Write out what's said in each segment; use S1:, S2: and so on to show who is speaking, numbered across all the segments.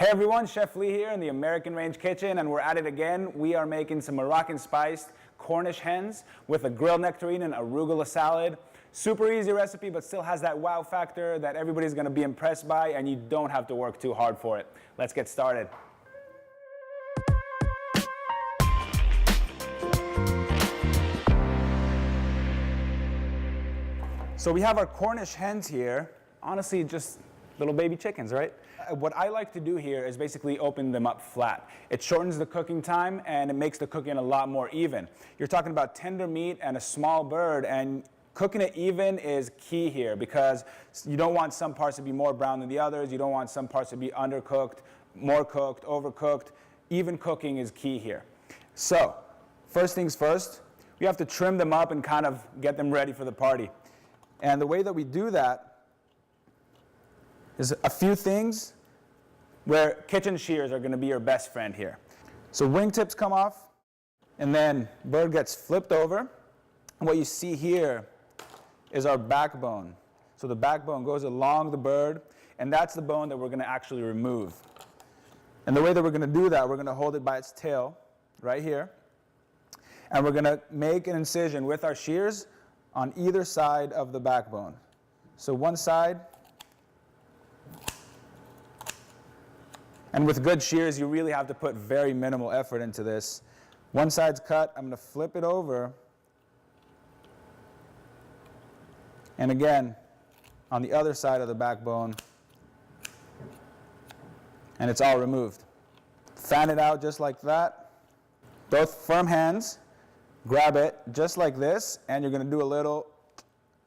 S1: Hey everyone, Chef Lee here in the American Range Kitchen, and we're at it again. We are making some Moroccan spiced Cornish hens with a grilled nectarine and arugula salad. Super easy recipe, but still has that wow factor that everybody's gonna be impressed by, and you don't have to work too hard for it. Let's get started. So we have our Cornish hens here. Honestly, just little baby chickens, right? What I like to do here is basically open them up flat. It shortens the cooking time and it makes the cooking a lot more even. You're talking about tender meat and a small bird, and cooking it even is key here because you don't want some parts to be more brown than the others. You don't want some parts to be undercooked, more cooked, overcooked. Even cooking is key here. So, first things first, we have to trim them up and kind of get them ready for the party. And the way that we do that is a few things where kitchen shears are going to be your best friend here. So wingtips come off, and then bird gets flipped over. And what you see here is our backbone. So the backbone goes along the bird, and that's the bone that we're going to actually remove. And the way that we're going to do that, we're going to hold it by its tail right here, and we're going to make an incision with our shears on either side of the backbone. So one side, and with good shears, you really have to put very minimal effort into this. One side's cut, I'm going to flip it over, and again, on the other side of the backbone, and it's all removed. Fan it out just like that. Both firm hands. Grab it just like this, and you're going to do a little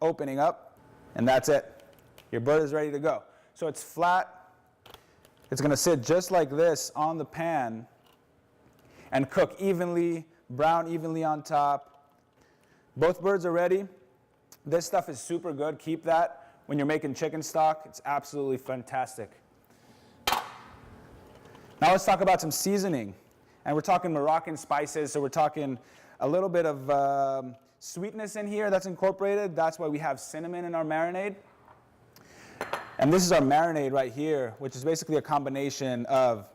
S1: opening up, and that's it. Your bird is ready to go. So it's flat. It's going to sit just like this on the pan and cook evenly, brown evenly on top. Both birds are ready. This stuff is super good. Keep that when you're making chicken stock. It's absolutely fantastic. Now let's talk about some seasoning. And we're talking Moroccan spices, so we're talking a little bit of sweetness in here that's incorporated. That's why we have cinnamon in our marinade. And this is our marinade right here, which is basically a combination of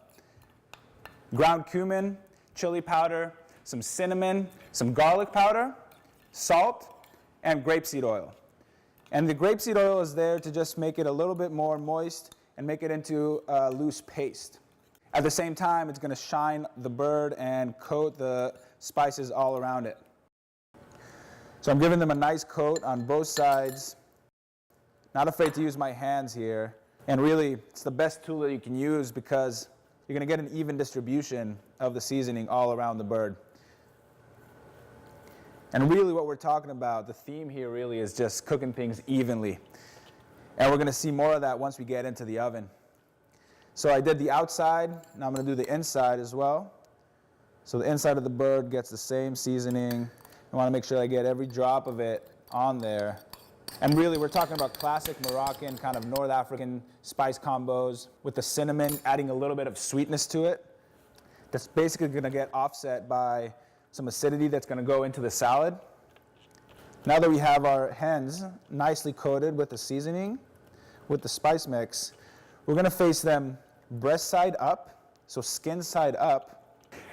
S1: ground cumin, chili powder, some cinnamon, some garlic powder, salt, and grapeseed oil. And the grapeseed oil is there to just make it a little bit more moist and make it into a loose paste. At the same time, it's going to shine the bird and coat the spices all around it. So I'm giving them a nice coat on both sides. Not afraid to use my hands here. And really, it's the best tool that you can use because you're going to get an even distribution of the seasoning all around the bird. And really what we're talking about, the theme here really is just cooking things evenly. And we're going to see more of that once we get into the oven. So I did the outside, now I'm going to do the inside as well. So the inside of the bird gets the same seasoning. I want to make sure I get every drop of it on there. And really, we're talking about classic Moroccan, kind of North African spice combos with the cinnamon, adding a little bit of sweetness to it. That's basically going to get offset by some acidity that's going to go into the salad. Now that we have our hens nicely coated with the seasoning, with the spice mix, we're going to face them breast side up, so skin side up.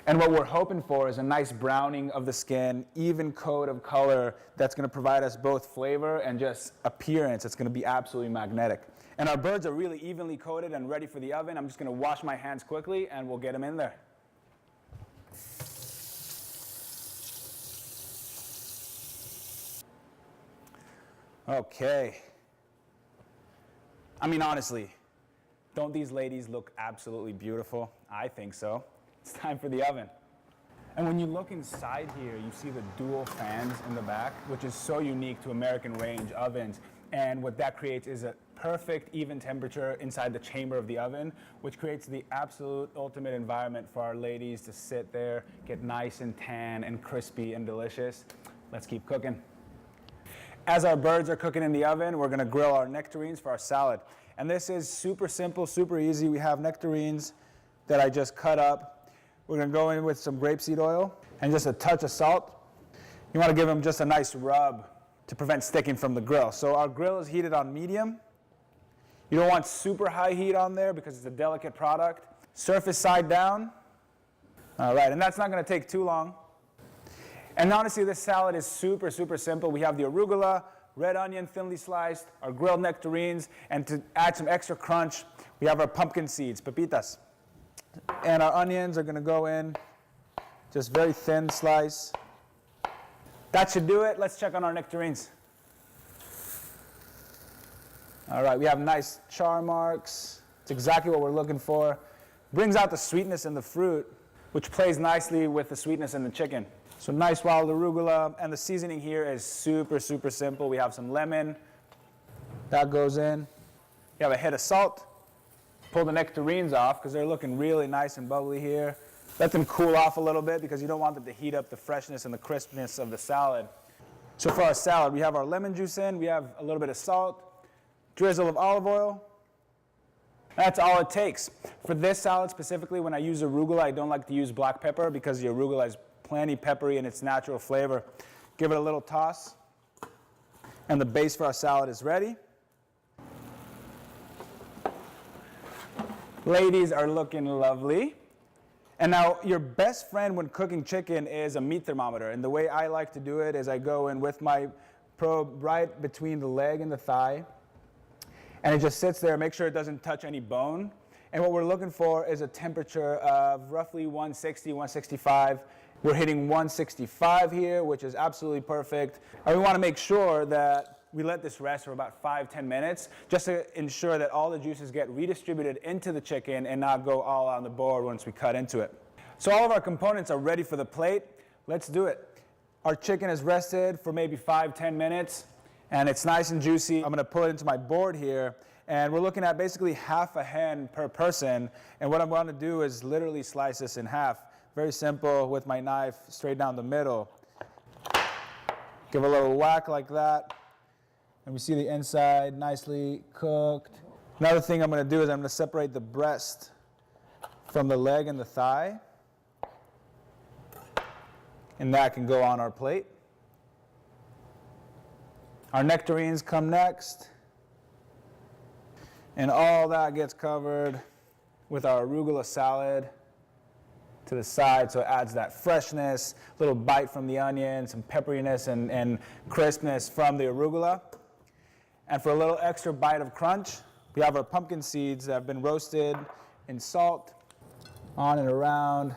S1: And what we're hoping for is a nice browning of the skin, even coat of color that's going to provide us both flavor and just appearance. It's going to be absolutely magnetic. And our birds are really evenly coated and ready for the oven. I'm just going to wash my hands quickly and we'll get them in there. Okay. I mean, honestly, don't these ladies look absolutely beautiful? I think so. It's time for the oven. And when you look inside here, you see the dual fans in the back, which is so unique to American range ovens. And what that creates is a perfect even temperature inside the chamber of the oven, which creates the absolute ultimate environment for our ladies to sit there, get nice and tan and crispy and delicious. Let's keep cooking. As our birds are cooking in the oven, we're gonna grill our nectarines for our salad. And this is super simple, super easy. We have nectarines that I just cut up. We're going to go in with some grapeseed oil and just a touch of salt. You want to give them just a nice rub to prevent sticking from the grill. So our grill is heated on medium. You don't want super high heat on there because it's a delicate product. Surface side down. All right, and that's not going to take too long. And honestly, this salad is super, super simple. We have the arugula, red onion thinly sliced, our grilled nectarines, and to add some extra crunch, we have our pumpkin seeds, pepitas. And our onions are going to go in, just very thin slice. That should do it. Let's check on our nectarines. All right, we have nice char marks. It's exactly what we're looking for. Brings out the sweetness in the fruit, which plays nicely with the sweetness in the chicken. So nice wild arugula, and the seasoning here is super, super simple. We have some lemon. That goes in. You have a hit of salt. Pull the nectarines off because they're looking really nice and bubbly here. Let them cool off a little bit because you don't want them to heat up the freshness and the crispness of the salad. So for our salad, we have our lemon juice in. We have a little bit of salt, drizzle of olive oil. That's all it takes. For this salad specifically, when I use arugula, I don't like to use black pepper because the arugula is plenty peppery in its natural flavor. Give it a little toss. And the base for our salad is ready. Ladies are looking lovely. And now your best friend when cooking chicken is a meat thermometer. And the way I like to do it is I go in with my probe right between the leg and the thigh. And it just sits there, make sure it doesn't touch any bone. And what we're looking for is a temperature of roughly 160, 165. We're hitting 165 here, which is absolutely perfect. And we want to make sure that we let this rest for about 5-10 minutes, just to ensure that all the juices get redistributed into the chicken and not go all on the board once we cut into it. So all of our components are ready for the plate. Let's do it. Our chicken is rested for maybe 5-10 minutes, and it's nice and juicy. I'm going to put it into my board here, and we're looking at basically half a hen per person. And what I'm going to do is literally slice this in half. Very simple with my knife straight down the middle. Give a little whack like that. And we see the inside nicely cooked. Another thing I'm going to do is I'm going to separate the breast from the leg and the thigh. And that can go on our plate. Our nectarines come next. And all that gets covered with our arugula salad to the side, so it adds that freshness, little bite from the onion, some pepperiness and crispness from the arugula. And for a little extra bite of crunch, we have our pumpkin seeds that have been roasted in salt, on and around.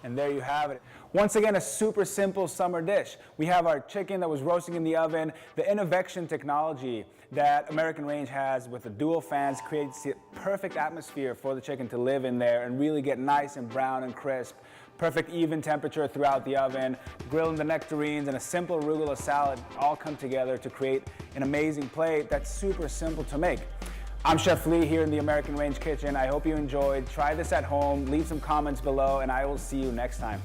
S1: And there you have it. Once again, a super simple summer dish. We have our chicken that was roasting in the oven. The Innovection technology that American Range has with the dual fans creates the perfect atmosphere for the chicken to live in there and really get nice and brown and crisp. Perfect even temperature throughout the oven. Grilling the nectarines and a simple arugula salad all come together to create an amazing plate that's super simple to make. I'm Chef Lee here in the American Range Kitchen. I hope you enjoyed. Try this at home. Leave some comments below, and I will see you next time.